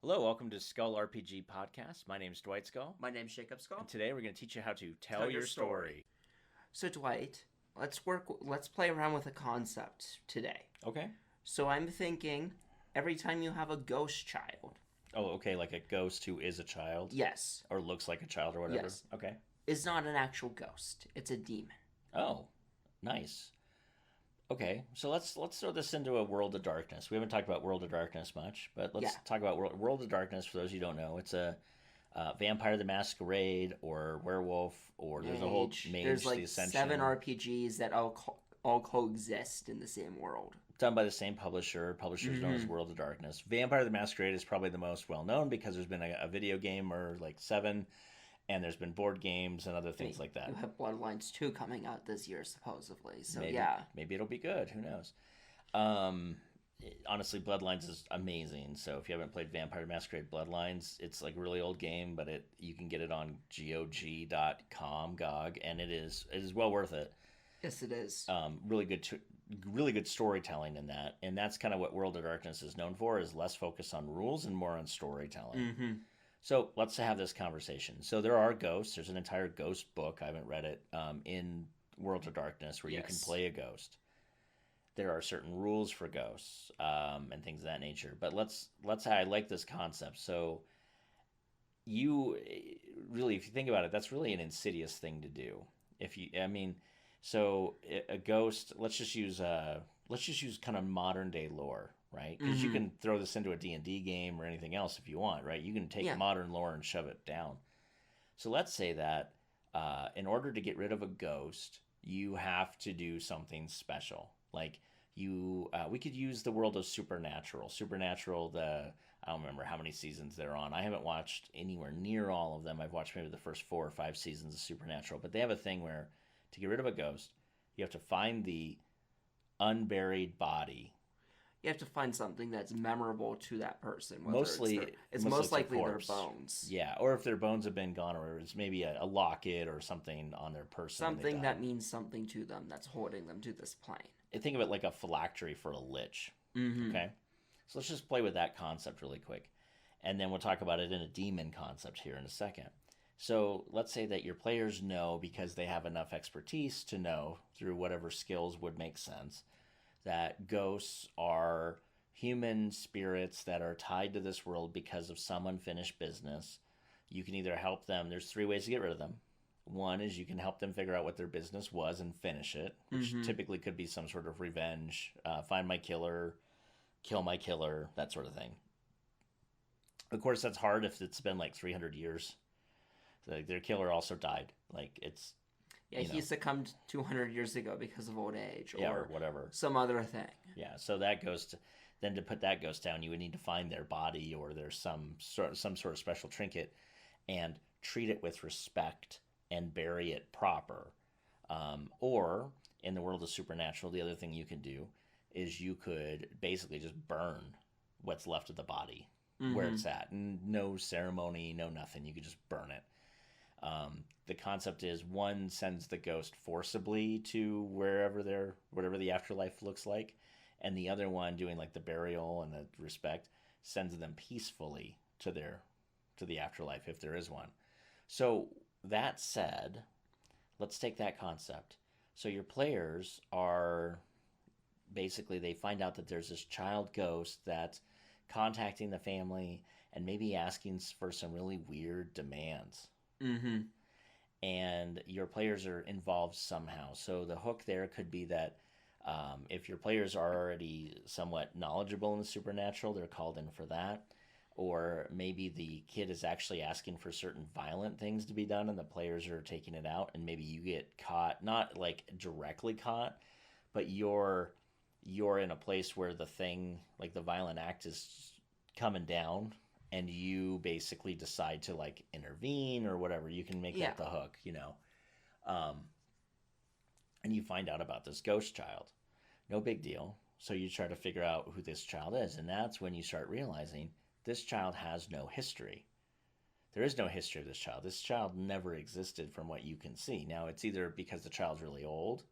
Hello, welcome to Scull RPG Podcast. My name's Dwight Scull. My name's Jacob Scull. And today we're going to teach you how to tell your story. So Dwight, let's play around with a concept today. Okay. So I'm thinking every time you have a ghost child. Oh, okay, like a ghost who is a child? Yes. Or looks like a child or whatever? Yes. Okay. Is not an actual ghost. It's a demon. Oh, nice. Okay, so let's throw this into a World of Darkness. We haven't talked about World of Darkness much, but let's talk about World of Darkness. For those of you who don't know, it's a Vampire the Masquerade or Werewolf or there's a whole Mage. There's like the Ascension. 7 RPGs that all coexist in the same world. Done by the same publisher. Publisher's known as World of Darkness. Vampire the Masquerade is probably the most well known because there's been a video game or like 7, and there's been board games and other things like that. You have Bloodlines 2 coming out this year, supposedly. So Maybe it'll be good. Who knows? Honestly, Bloodlines is amazing. So if you haven't played Vampire the Masquerade Bloodlines, it's like a really old game, but you can get it on GOG.com, and it is well worth it. Yes, it is. Really good storytelling in that, and that's kind of what World of Darkness is known for: is less focus on rules and more on storytelling. Mm-hmm. So let's have this conversation. So there are ghosts. There's an entire ghost book. I haven't read it in World of Darkness where you can play a ghost. There are certain rules for ghosts and things of that nature. But let's I like this concept. So you really, if you think about it, that's really an insidious thing to do. So a ghost. Let's just use kind of modern day lore. Right, because you can throw this into a D&D game or anything else if you want, right? You can take modern lore and shove it down. So let's say that in order to get rid of a ghost, you have to do something special. Like we could use the world of Supernatural. Supernatural, I don't remember how many seasons they're on. I haven't watched anywhere near all of them. I've watched maybe the first 4 or 5 seasons of Supernatural. But they have a thing where to get rid of a ghost, you have to find the unburied body. You have to find something that's memorable to that person. It's most likely their bones. Yeah, or if their bones have been gone, or it's maybe a locket or something on their person. Something that means something to them that's holding them to this plane. I think of it like a phylactery for a lich. Mm-hmm. Okay? So let's just play with that concept really quick. And then we'll talk about it in a demon concept here in a second. So let's say that your players know, because they have enough expertise to know through whatever skills would make sense, that ghosts are human spirits that are tied to this world because of some unfinished business. You can either help them. There's 3 ways to get rid of them. One is you can help them figure out what their business was and finish it, which typically could be some sort of revenge, find my killer, kill my killer, that sort of thing. Of course, that's hard if it's been like 300 years. Like their killer also died. Like it's... Yeah, he succumbed 200 years ago because of old age or whatever. Some other thing. Yeah, so that ghost, then to put that ghost down, you would need to find their body or there's some sort of special trinket and treat it with respect and bury it proper. Or in the world of Supernatural, the other thing you can do is you could basically just burn what's left of the body where it's at. No ceremony, no nothing. You could just burn it. The concept is one sends the ghost forcibly to whatever the afterlife looks like, and the other one, doing like the burial and the respect, sends them peacefully to the afterlife if there is one. So that said, let's take that concept. So your players are basically, they find out that there's this child ghost that's contacting the family and maybe asking for some really weird demands. Mm-hmm. And your players are involved somehow. So the hook there could be that if your players are already somewhat knowledgeable in the supernatural, they're called in for that. Or maybe the kid is actually asking for certain violent things to be done and the players are taking it out, and maybe you get caught, not like directly caught, but you're in a place where the thing, like the violent act, is coming down, and you basically decide to like intervene or whatever. You can make that the hook, and you find out about this ghost child. No big deal. So you try to figure out who this child is, and that's when you start realizing this child has no history. There is no history of this child. This child never existed from what you can see. Now, it's either because the child's really old,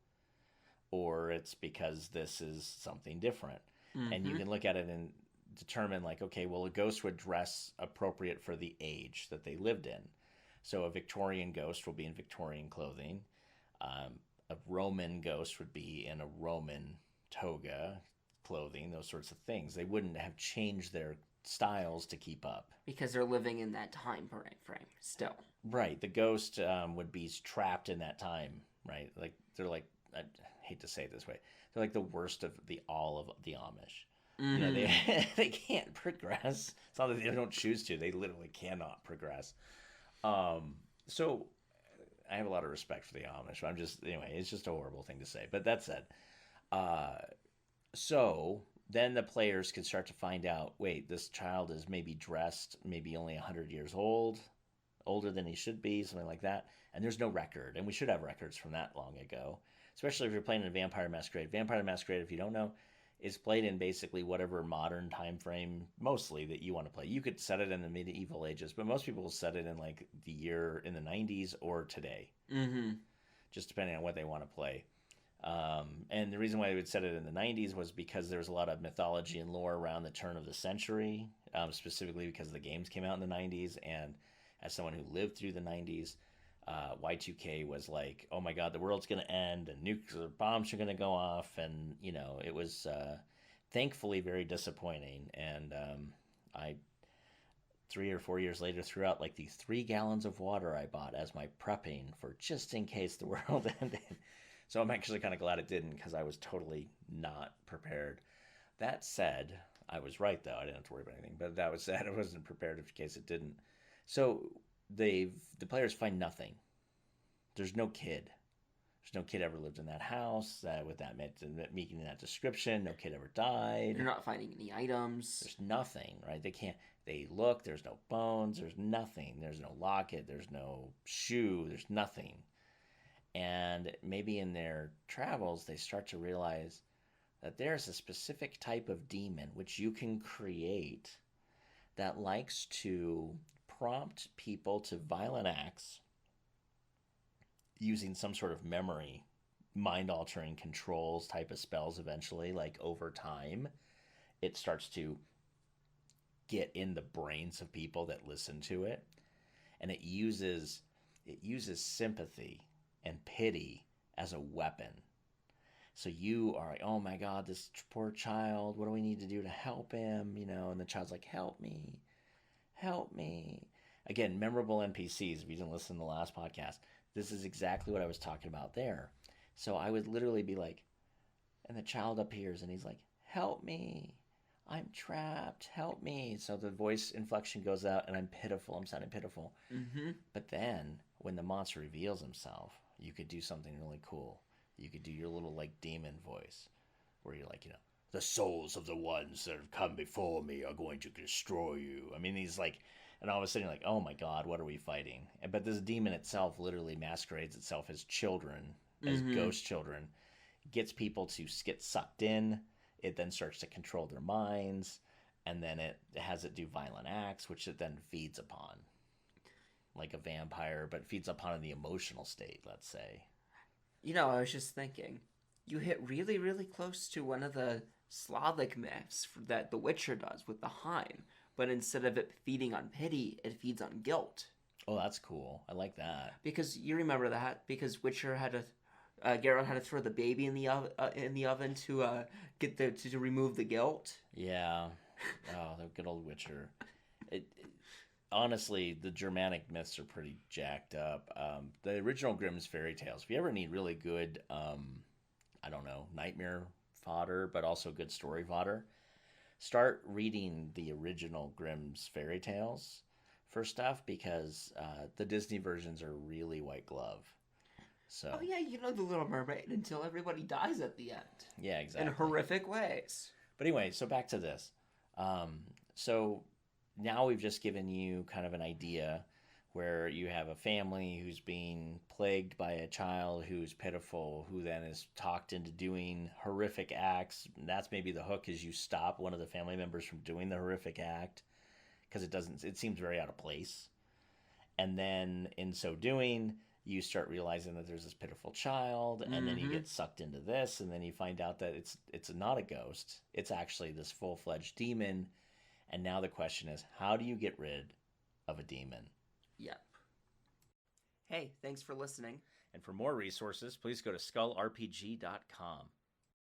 or it's because this is something different. And you can look at it in determine like, okay, well, a ghost would dress appropriate for the age that they lived in. So a Victorian ghost will be in Victorian clothing. A Roman ghost would be in a Roman toga, clothing, those sorts of things. They wouldn't have changed their styles to keep up. Because they're living in that time frame still. Right. The ghost would be trapped in that time, right? Like they're like, I hate to say it this way, they're like the worst of the Amish. You know, they can't progress. It's not that they don't choose to; they literally cannot progress. So I have a lot of respect for the Amish. I'm just anyway, it's just a horrible thing to say. But that said, so then the players can start to find out. Wait, this child is maybe dressed, maybe only 100 years old, older than he should be, something like that. And there's no record, and we should have records from that long ago. Especially if you're playing in Vampire Masquerade. Vampire Masquerade, if you don't know, is played in basically whatever modern time frame mostly that you want to play. You could set it in the medieval ages, but most people will set it in like the year in the 90s or today, just depending on what they want to play. And the reason why they would set it in the 90s was because there was a lot of mythology and lore around the turn of the century, specifically because the games came out in the 90s. And as someone who lived through the 90s, Y2K was like, oh my God, the world's going to end and nuclear bombs are going to go off. And, you know, it was thankfully very disappointing. And I, 3 or 4 years later, threw out like the 3 gallons of water I bought as my prepping for just in case the world ended. So I'm actually kind of glad it didn't because I was totally not prepared. That said, I was right though. I didn't have to worry about anything. But that was said, I wasn't prepared in case it didn't. So the players find nothing. There's no kid. There's no kid ever lived in that house with that meeting that description. No kid ever died. You're not finding any items. There's nothing, right? They can't. They look. There's no bones. There's nothing. There's no locket. There's no shoe. There's nothing. And maybe in their travels, they start to realize that there's a specific type of demon which you can create that likes to prompt people to violent acts using some sort of memory, mind-altering controls type of spells eventually, like over time. It starts to get in the brains of people that listen to it. And it uses sympathy and pity as a weapon. So you are like, oh my God, this poor child, what do we need to do to help him? You know, and the child's like, help me. Again, memorable NPCs. If you didn't listen to the last podcast, this is exactly what I was talking about there. So I would literally be like, and the child appears and he's like, help me. I'm trapped. Help me. So the voice inflection goes out and I'm pitiful. I'm sounding pitiful. But then when the monster reveals himself, you could do something really cool. You could do your little like demon voice where you're like, you know, the souls of the ones that have come before me are going to destroy you. I mean, he's like, and all of a sudden you're like, oh my God, what are we fighting? But this demon itself literally masquerades itself as children, as ghost children, gets people to get sucked in. It then starts to control their minds, and then it has it do violent acts, which it then feeds upon. Like a vampire, but feeds upon the emotional state, let's say. You know, I was just thinking, you hit really, really close to one of the Slavic myths that The Witcher does with the Heim, but instead of it feeding on pity, it feeds on guilt. Oh, that's cool. I like that. Because you remember that, because Witcher had to, Geralt had to throw the baby in the oven to get to remove the guilt. Yeah. Oh, the good old Witcher. Honestly, the Germanic myths are pretty jacked up. The original Grimm's fairy tales. If you ever need really good, I don't know, nightmare fodder, but also good story fodder, start reading the original Grimm's fairy tales for stuff because the Disney versions are really white glove. So. Oh yeah, you know The Little Mermaid until everybody dies at the end. Yeah, exactly. In horrific ways. But anyway, so back to this. So now we've just given you kind of an idea where you have a family who's being plagued by a child who's pitiful, who then is talked into doing horrific acts. And that's maybe the hook, is you stop one of the family members from doing the horrific act because it seems very out of place. And then in so doing, you start realizing that there's this pitiful child, and then you get sucked into this, and then you find out that it's not a ghost. It's actually this full-fledged demon And now the question is, how do you get rid of a demon? Yep. Hey, thanks for listening. And for more resources, please go to scullrpg.com.